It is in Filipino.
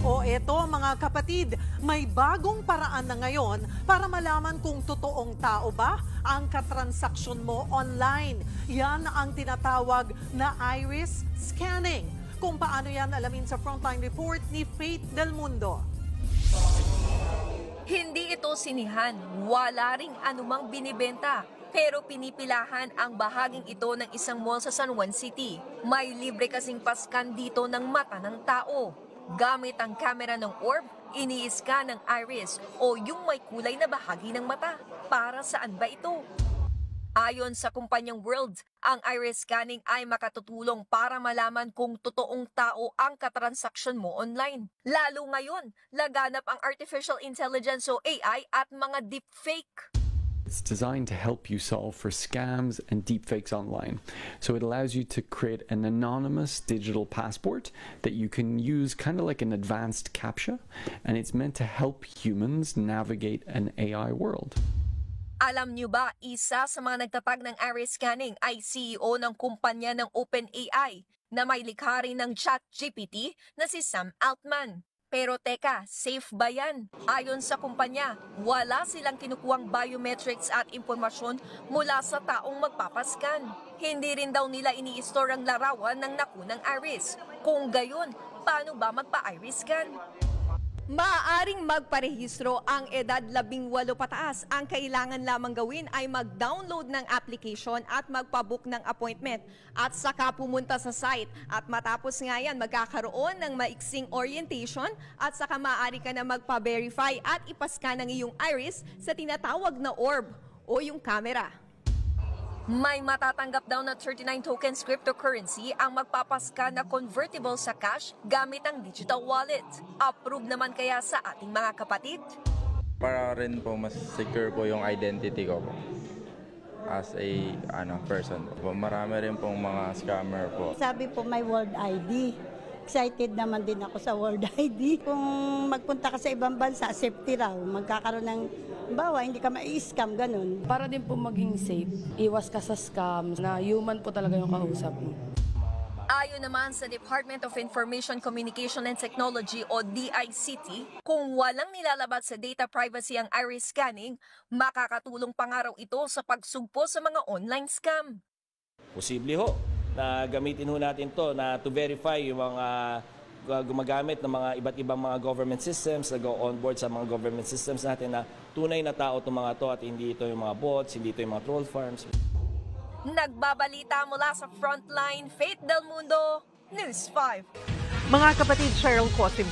O eto mga kapatid, may bagong paraan na ngayon para malaman kung totoong tao ba ang katransaksyon mo online. Yan ang tinatawag na iris scanning. Kung paano yan alamin sa Frontline Report ni Faith Del Mundo. Hindi ito sinihan, wala ring anumang binibenta. Pero pinipilahan ang bahaging ito ng isang mall sa San Juan City. May libre kasing paskan dito ng mata ng tao. Gamit ang kamera ng orb, ini-scan ang iris o yung may kulay na bahagi ng mata. Para saan ba ito? Ayon sa kumpanyang World, ang iris scanning ay makatutulong para malaman kung totoong tao ang katransaksyon mo online. Lalo ngayon, laganap ang artificial intelligence o AI at mga deepfake. It's designed to help you solve for scams and deepfakes online. So it allows you to create an anonymous digital passport that you can use kind of like an advanced CAPTCHA, and it's meant to help humans navigate an AI world. Alam niyo ba, isa sa mga nagtatag ng iris scanning ay CEO ng kumpanya ng OpenAI na may likha rin ng ChatGPT na si Sam Altman. Pero teka, safe ba yan? Ayon sa kumpanya, wala silang kinukuhang biometrics at impormasyon mula sa taong magpapaskan. Hindi rin daw nila ini-store ang larawan ng nakunang iris. Kung gayon, paano ba magpa-iris scan? Maaaring magparehistro ang edad 18 pataas. Ang kailangan lamang gawin ay mag-download ng application at magpabook ng appointment at saka pumunta sa site. At matapos nga yan, magkakaroon ng maiksing orientation at saka maaari ka na magpa-verify at ipascan ang iyong iris sa tinatawag na orb o yung camera. May matatanggap daw na 39 tokens cryptocurrency ang magpapaska na convertible sa cash gamit ang digital wallet. Approve naman kaya sa ating mga kapatid? Para rin po mas secure po yung identity ko po as a person po. Marami rin pong mga scammer po. Sabi po may World ID. Excited naman din ako sa World ID. Kung magpunta ka sa ibang bansa, safety raw. Magkakaroon ng, bawa, hindi ka ma-scam, ganun. Para din po maging safe, iwas ka sa scams na human po talaga yung kausap mo. Ayon naman sa Department of Information Communication and Technology o DICT, kung walang nilalabas sa data privacy ang iris scanning, makakatulong pa nga raw ito sa pagsugpo sa mga online scam. Posible ho na gamitin ho natin to na to verify yung mga gumagamit ng mga iba't ibang mga government systems, nag-onboard sa mga government systems natin na tunay na tao itong mga to at hindi ito yung mga bots, hindi ito yung mga troll farms. Nagbabalita mula sa Frontline, Faith Del Mundo, News 5. Mga kapatid, Cheryl Cosim.